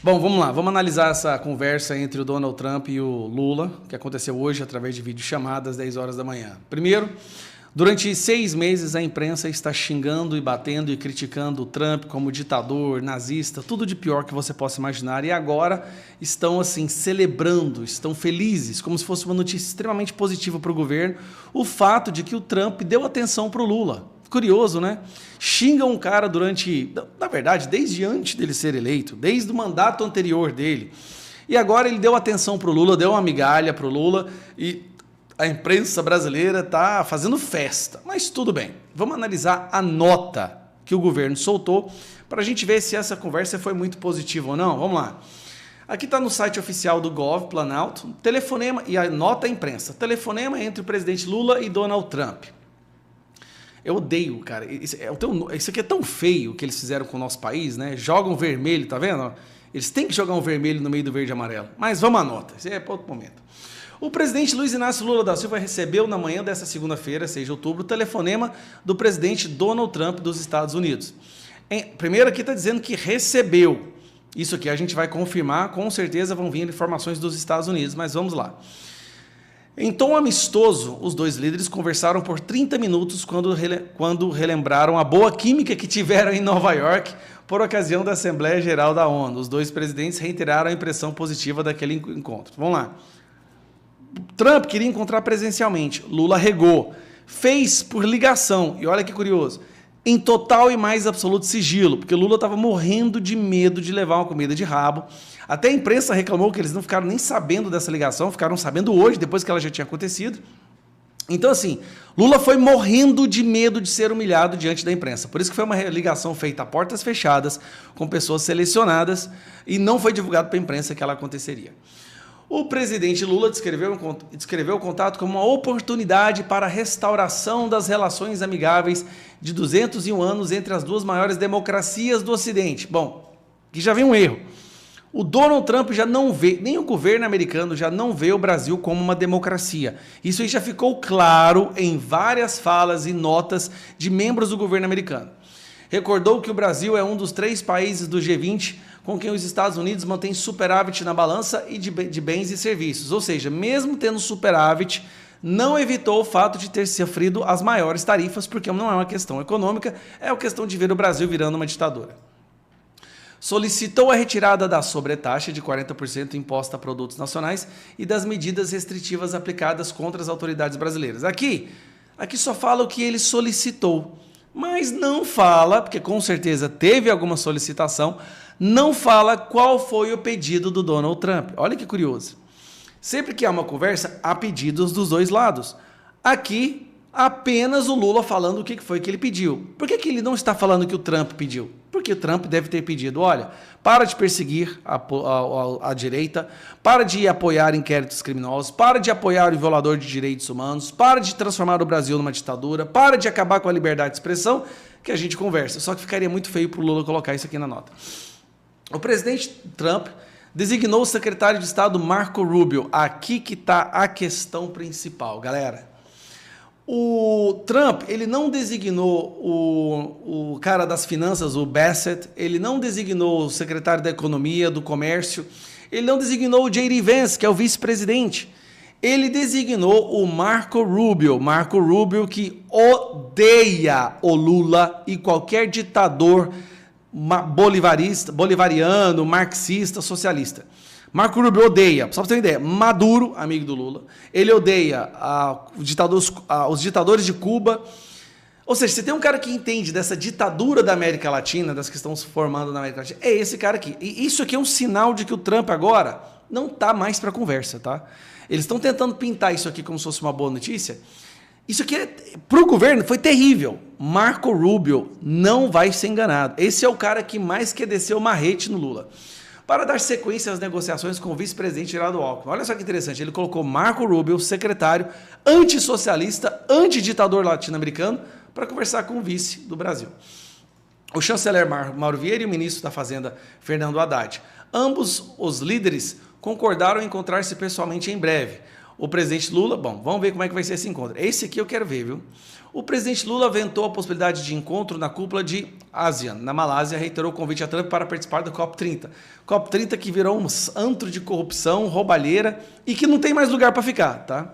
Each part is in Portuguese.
Bom, vamos lá. Vamos analisar essa conversa entre o Donald Trump e o Lula, que aconteceu hoje através de videochamada às 10 horas da manhã. Primeiro, durante 6 meses a imprensa está xingando e batendo e criticando o Trump como ditador, nazista, tudo de pior que você possa imaginar. E agora estão assim celebrando, estão felizes, como se fosse uma notícia extremamente positiva para o governo, o fato de que o Trump deu atenção para o Lula. Curioso, né? Xingam um cara durante, na verdade, desde antes dele ser eleito, desde o mandato anterior dele. E agora ele deu atenção para o Lula, deu uma migalha para o Lula e a imprensa brasileira está fazendo festa. Mas tudo bem, vamos analisar a nota que o governo soltou para a gente ver se essa conversa foi muito positiva ou não. Vamos lá. Aqui está no site oficial do Gov, Planalto, telefonema e a nota à imprensa. Telefonema entre o presidente Lula e Donald Trump. Eu odeio, cara. Isso aqui é tão feio que eles fizeram com o nosso país, né? Jogam vermelho, tá vendo? Eles têm que jogar um vermelho no meio do verde e amarelo. Mas vamos à nota. Isso é para outro momento. O presidente Luiz Inácio Lula da Silva recebeu na manhã dessa segunda-feira, 6 de outubro, o telefonema do presidente Donald Trump dos Estados Unidos. Primeiro aqui está dizendo que recebeu. Isso aqui a gente vai confirmar, com certeza vão vir informações dos Estados Unidos, mas vamos lá. Em tom amistoso, os dois líderes conversaram por 30 minutos quando relembraram a boa química que tiveram em Nova York por ocasião da Assembleia Geral da ONU. Os dois presidentes reiteraram a impressão positiva daquele encontro. Vamos lá. Trump queria encontrar presencialmente, Lula regou, fez por ligação, e olha que curioso, em total e mais absoluto sigilo, porque Lula estava morrendo de medo de levar uma comida de rabo. Até a imprensa reclamou que eles não ficaram nem sabendo dessa ligação, ficaram sabendo hoje, depois que ela já tinha acontecido. Então, assim, Lula foi morrendo de medo de ser humilhado diante da imprensa. Por isso que foi uma ligação feita a portas fechadas, com pessoas selecionadas, e não foi divulgado para a imprensa que ela aconteceria. O presidente Lula descreveu o contato como uma oportunidade para a restauração das relações amigáveis de 201 anos entre as duas maiores democracias do Ocidente. Bom, aqui já vem um erro. O Donald Trump já não vê, nem o governo americano já não vê o Brasil como uma democracia. Isso aí já ficou claro em várias falas e notas de membros do governo americano. Recordou que o Brasil é um dos 3 países do G20 com quem os Estados Unidos mantêm superávit na balança e de bens e serviços. Ou seja, mesmo tendo superávit, não evitou o fato de ter sofrido as maiores tarifas, porque não é uma questão econômica, é uma questão de ver o Brasil virando uma ditadura. Solicitou a retirada da sobretaxa de 40% imposta a produtos nacionais e das medidas restritivas aplicadas contra as autoridades brasileiras. Aqui só fala o que ele solicitou, mas não fala, porque com certeza teve alguma solicitação, não fala qual foi o pedido do Donald Trump. Olha que curioso. Sempre que há uma conversa, há pedidos dos dois lados. Aqui, apenas o Lula falando o que foi que ele pediu. Por que ele não está falando o que o Trump pediu? Porque o Trump deve ter pedido, olha, para de perseguir a direita, para de apoiar inquéritos criminosos, para de apoiar o violador de direitos humanos, para de transformar o Brasil numa ditadura, para de acabar com a liberdade de expressão, que a gente conversa. Só que ficaria muito feio para o Lula colocar isso aqui na nota. O presidente Trump designou o secretário de Estado Marco Rubio. Aqui que está a questão principal, galera. O Trump, ele não designou o cara das finanças, o Bassett, ele não designou o secretário da Economia, do Comércio, ele não designou o J.D. Vance, que é o vice-presidente. Ele designou o Marco Rubio que odeia o Lula e qualquer ditador bolivariano, marxista, socialista. Marco Rubio odeia, só para você ter uma ideia, Maduro, amigo do Lula, ele odeia os ditadores de Cuba. Ou seja, você tem um cara que entende dessa ditadura da América Latina, das que estão se formando na América Latina, é esse cara aqui. E isso aqui é um sinal de que o Trump agora não está mais para conversa, tá? Eles estão tentando pintar isso aqui como se fosse uma boa notícia. Isso aqui, para o governo, foi terrível. Marco Rubio não vai ser enganado. Esse é o cara que mais quer descer o marrete no Lula. Para dar sequência às negociações com o vice-presidente Geraldo Alckmin. Olha só que interessante, ele colocou Marco Rubio, secretário antissocialista, antiditador latino-americano, para conversar com o vice do Brasil. O chanceler Mauro Vieira e o ministro da Fazenda, Fernando Haddad. Ambos os líderes concordaram em encontrar-se pessoalmente em breve. O presidente Lula, bom, vamos ver como é que vai ser esse encontro. Esse aqui eu quero ver, viu? O presidente Lula aventou a possibilidade de encontro na cúpula de ASEAN, na Malásia, reiterou o convite a Trump para participar do COP30. COP30 que virou um antro de corrupção, roubalheira e que não tem mais lugar para ficar, tá?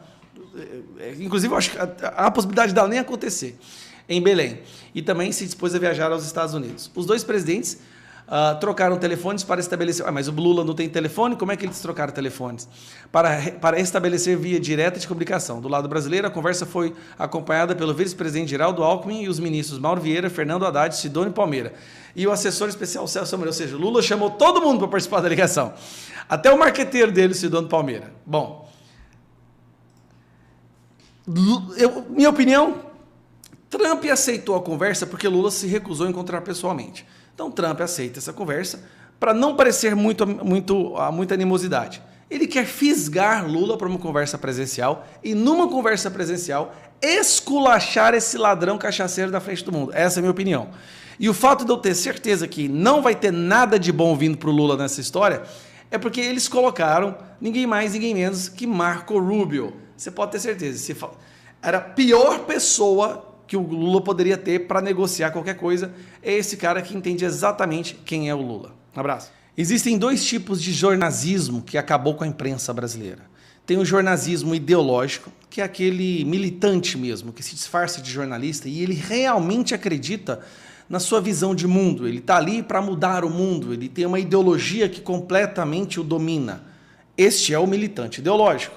Inclusive, eu acho que há a possibilidade dela nem acontecer em Belém. E também se dispôs a viajar aos Estados Unidos. Os dois presidentes trocaram telefones para estabelecer... mas o Lula não tem telefone? Como é que eles trocaram telefones? Para estabelecer via direta de comunicação. Do lado brasileiro, a conversa foi acompanhada pelo vice-presidente Geraldo Alckmin e os ministros Mauro Vieira, Fernando Haddad, Sidônio Palmeira. E o assessor especial Celso Amorim. Ou seja, Lula chamou todo mundo para participar da ligação. Até o marqueteiro dele, Sidônio Palmeira. Bom, minha opinião, Trump aceitou a conversa porque Lula se recusou a encontrar pessoalmente. Então, Trump aceita essa conversa para não parecer muita animosidade. Ele quer fisgar Lula para uma conversa presencial e, numa conversa presencial, esculachar esse ladrão cachaceiro da frente do mundo. Essa é a minha opinião. E o fato de eu ter certeza que não vai ter nada de bom vindo para o Lula nessa história é porque eles colocaram ninguém mais, ninguém menos que Marco Rubio. Você pode ter certeza. Era a pior pessoa que o Lula poderia ter para negociar qualquer coisa, é esse cara que entende exatamente quem é o Lula. Um abraço. Existem dois tipos de jornalismo que acabou com a imprensa brasileira. Tem o jornalismo ideológico, que é aquele militante mesmo, que se disfarça de jornalista e ele realmente acredita na sua visão de mundo. Ele está ali para mudar o mundo, ele tem uma ideologia que completamente o domina. Este é o militante ideológico.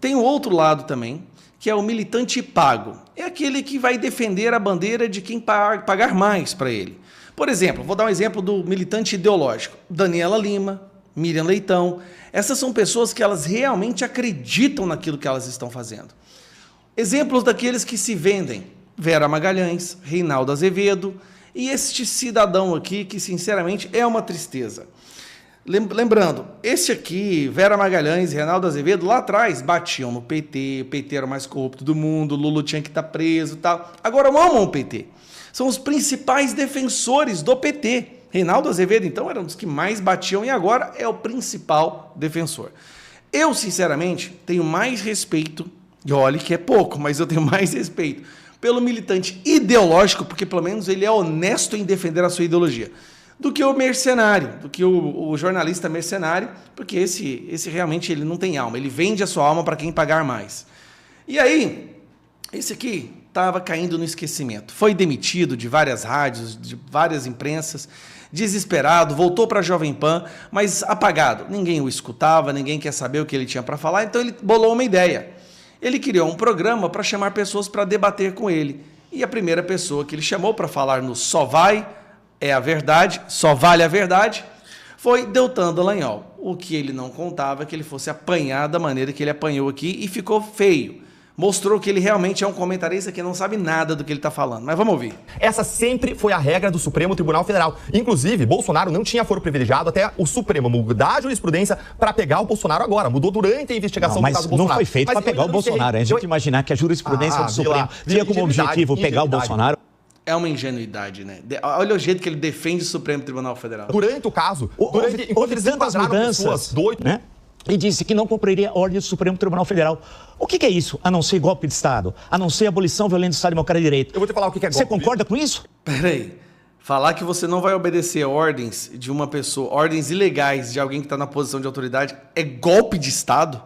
Tem o outro lado também, que é o militante pago. É aquele que vai defender a bandeira de quem pagar mais para ele. Por exemplo, vou dar um exemplo do militante ideológico. Daniela Lima, Miriam Leitão. Essas são pessoas que elas realmente acreditam naquilo que elas estão fazendo. Exemplos daqueles que se vendem. Vera Magalhães, Reinaldo Azevedo e este cidadão aqui que, sinceramente, é uma tristeza. Lembrando, esse aqui, Vera Magalhães e Reinaldo Azevedo, lá atrás batiam no PT, o PT era o mais corrupto do mundo, Lula tinha que estar preso e tal. Agora amam o PT. São os principais defensores do PT. Reinaldo Azevedo, então, era um dos que mais batiam e agora é o principal defensor. Eu, sinceramente, tenho mais respeito, e olhe que é pouco, mas eu tenho mais respeito pelo militante ideológico, porque pelo menos ele é honesto em defender a sua ideologia, do que o mercenário, do que o jornalista mercenário, porque esse realmente ele não tem alma, ele vende a sua alma para quem pagar mais. E aí, esse aqui estava caindo no esquecimento, foi demitido de várias rádios, de várias imprensas, desesperado, voltou para a Jovem Pan, mas apagado. Ninguém o escutava, ninguém quer saber o que ele tinha para falar, então ele bolou uma ideia. Ele criou um programa para chamar pessoas para debater com ele. E a primeira pessoa que ele chamou para falar no Só Vai é a Verdade, Só Vale a Verdade, foi Deltan Dallagnol. O que ele não contava é que ele fosse apanhar da maneira que ele apanhou aqui e ficou feio. Mostrou que ele realmente é um comentarista que não sabe nada do que ele está falando. Mas vamos ouvir. Essa sempre foi a regra do Supremo Tribunal Federal. Inclusive, Bolsonaro não tinha foro privilegiado até o Supremo mudar a jurisprudência para pegar o Bolsonaro agora. Mudou durante a investigação do caso do Bolsonaro. Não foi feito para pegar o Bolsonaro. A gente imaginar que a jurisprudência do Supremo tinha como objetivo pegar o Bolsonaro. É uma ingenuidade, né? Olha o jeito que ele defende o Supremo Tribunal Federal. Durante o caso, houve tantas mudanças, né? E disse que não cumpriria a ordem do Supremo Tribunal Federal. O que é isso? A não ser golpe de Estado, a não ser abolição violenta do Estado Democrático de Direito. Eu vou te falar o que é golpe. Você concorda com isso? Peraí. Falar que você não vai obedecer ordens de uma pessoa, ordens ilegais de alguém que está na posição de autoridade, é golpe de Estado?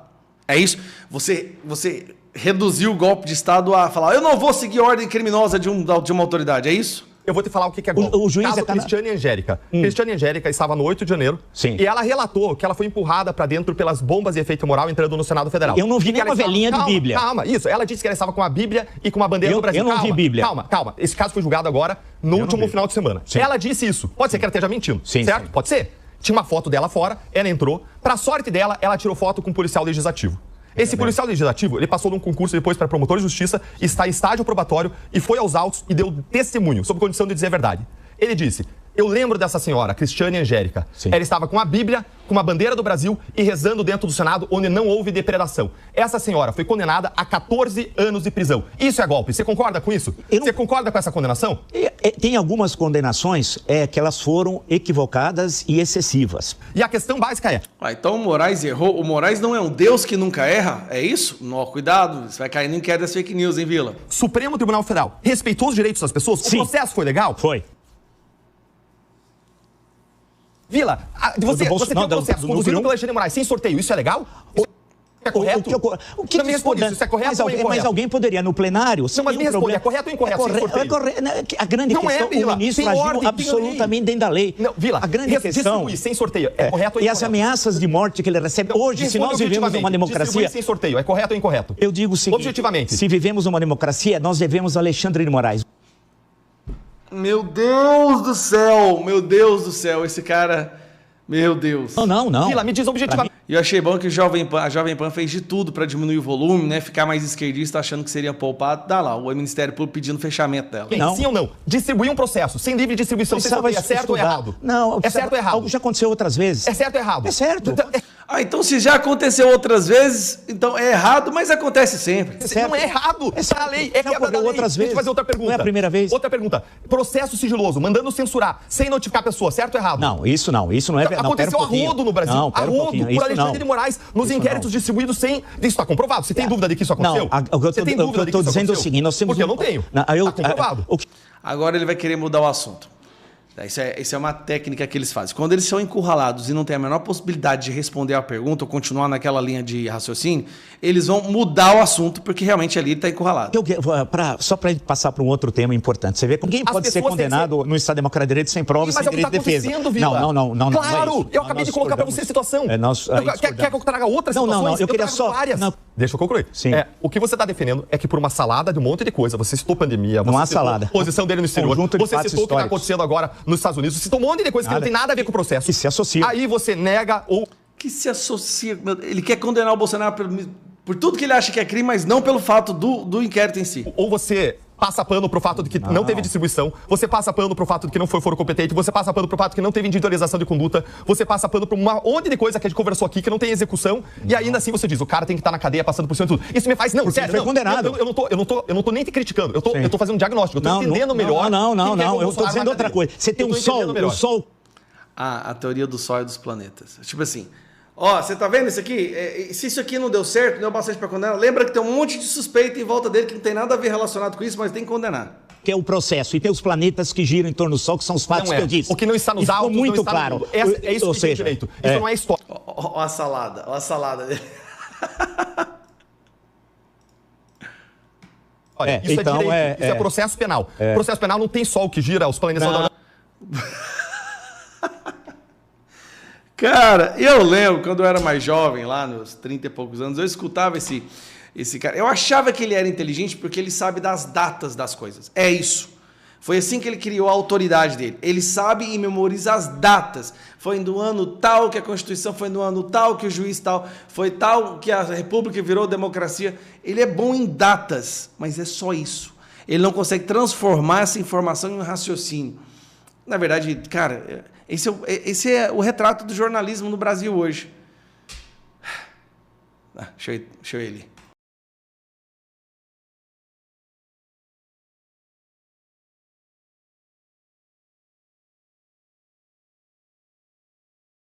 É isso? Você reduziu o golpe de Estado a falar, eu não vou seguir ordem criminosa de uma autoridade, é isso? Eu vou te falar o que é golpe. O juiz caso Cristiane Angélica. Cristiane Angélica estava no 8 de janeiro. Sim. E ela relatou que ela foi empurrada para dentro pelas bombas de efeito moral entrando no Senado Federal. Eu não vi nenhuma velhinha de Bíblia. Calma, isso. Ela disse que ela estava com a Bíblia e com uma bandeira do Brasil. Eu não vi Bíblia. Calma. Esse caso foi julgado agora no último final de semana. Sim. Ela disse isso. Pode ser que ela esteja mentindo. Sim, certo? sim. Pode ser. Tinha uma foto dela fora, ela entrou. Para sorte dela, ela tirou foto com um policial legislativo. Esse policial legislativo, ele passou num concurso depois para promotor de justiça, está em estágio probatório e foi aos autos e deu testemunho, sob condição de dizer a verdade. Ele disse, eu lembro dessa senhora, Cristiane Angélica. Sim. Ela estava com a Bíblia, com uma bandeira do Brasil e rezando dentro do Senado, onde não houve depredação. Essa senhora foi condenada a 14 anos de prisão. Isso é golpe. Você concorda com isso? Você concorda com essa condenação? Tem algumas condenações que elas foram equivocadas e excessivas. E a questão básica é... Então o Moraes errou. O Moraes não é um Deus que nunca erra? É isso? Não, cuidado, você vai cair no inquérito das fake news, hein, Vila? Supremo Tribunal Federal respeitou os direitos das pessoas? Sim. O processo foi legal? Foi. Vila, você tem um processo conduzido pelo Alexandre de Moraes sem sorteio, isso é legal? É correto? O que não me responde isso é correto ou incorreto? Mas alguém poderia, no plenário... Não, mas me responde, é correto ou incorreto sem sorteio? É correto. A grande questão, o ministro agiu absolutamente dentro da lei. Não, Vila, a grande questão... sem sorteio, é correto ou incorreto? E as ameaças de morte que ele recebe hoje, se nós vivemos numa democracia... sem sorteio, é correto ou incorreto? Eu digo o seguinte... Objetivamente. Se vivemos numa democracia, nós devemos Alexandre de Moraes. Meu Deus do céu! Meu Deus do céu, esse cara... Meu Deus. Não. Vila, me diz objetivamente. E eu achei bom que a Jovem Pan fez de tudo para diminuir o volume, né? Ficar mais esquerdista, achando que seria poupado. Dá lá, o Ministério Público pedindo fechamento dela. Não. Sim ou não? Distribuir um processo sem livre distribuição, sem sorteio, é certo ou errado? Não. É certo ou errado? Algo já aconteceu outras vezes. É certo ou errado? É certo. Então se já aconteceu outras vezes, então é errado, mas acontece sempre. Não é errado. É a lei, é quebra da lei. Outras vezes. Deixa eu fazer outra pergunta. Não é a primeira vez. Outra pergunta. Processo sigiloso, mandando censurar, sem notificar a pessoa, certo ou errado? Não, isso não é verdade. Aconteceu a rodo no Brasil. A rodo, por Alexandre de Moraes, nos inquéritos distribuídos sem... Isso está comprovado? Você tem dúvida de que isso aconteceu? Não, o que eu estou dizendo é o seguinte, nós temos... Porque eu não tenho. Está comprovado. Agora ele vai querer mudar o assunto. Isso é uma técnica que eles fazem. Quando eles são encurralados e não tem a menor possibilidade de responder a pergunta ou continuar naquela linha de raciocínio, eles vão mudar o assunto, porque realmente ali ele está encurralado. Só para passar para um outro tema importante. Você vê que ninguém pode ser condenado no Estado Democrático de Direito sem provas, sem direito de defesa. Não. Claro! Eu acabei de colocar para você a situação. Quer que eu traga outras situações? Não, eu queria só... Deixa eu concluir. Sim. O que você está defendendo é que por uma salada de um monte de coisa, você citou pandemia, não há salada. Posição dele no exterior, você citou o que está acontecendo agora nos Estados Unidos, você citou um monte de coisa que não tem nada a ver com o processo. Que se associa. Aí você nega ou... Que se associa... Ele quer condenar o Bolsonaro por tudo que ele acha que é crime, mas não pelo fato do inquérito em si. Ou você passa pano pro fato de que não teve distribuição, você passa pano pro fato de que não foi foro competente, você passa pano pro fato de que não teve individualização de conduta, você passa pano por uma monte de coisa que a gente conversou aqui que não tem execução, e ainda assim você diz, o cara tem que estar na cadeia passando por cima de tudo. Isso me faz... Não, porque sério, foi condenado. Eu não tô nem te criticando, eu tô fazendo um diagnóstico, eu tô entendendo melhor. Não, eu tô dizendo outra coisa. Você tem um sol... A teoria do sol e dos planetas. Tipo assim, você tá vendo isso aqui? Se isso aqui não deu certo, não deu bastante para condenar, lembra que tem um monte de suspeita em volta dele que não tem nada a ver relacionado com isso, mas tem que condenar. Que é o processo. E tem os planetas que giram em torno do Sol, que são os fatos que eu disse. O que não está nos autos, muito não está claro. No mundo. É isso que tem direito. Isso não é história. Ó a salada dele. Olha, isso então, é direito, isso é processo penal. Processo penal não tem só o que gira os planetas. Cara, eu lembro, quando eu era mais jovem, lá nos 30 e poucos anos, eu escutava esse cara. Eu achava que ele era inteligente porque ele sabe das datas das coisas. É isso. Foi assim que ele criou a autoridade dele. Ele sabe e memoriza as datas. Foi do ano tal que a Constituição, foi no ano tal que o juiz tal, foi tal que a República virou democracia. Ele é bom em datas, mas é só isso. Ele não consegue transformar essa informação em um raciocínio. Na verdade, cara, esse é o retrato do jornalismo no Brasil hoje. Deixa eu ir.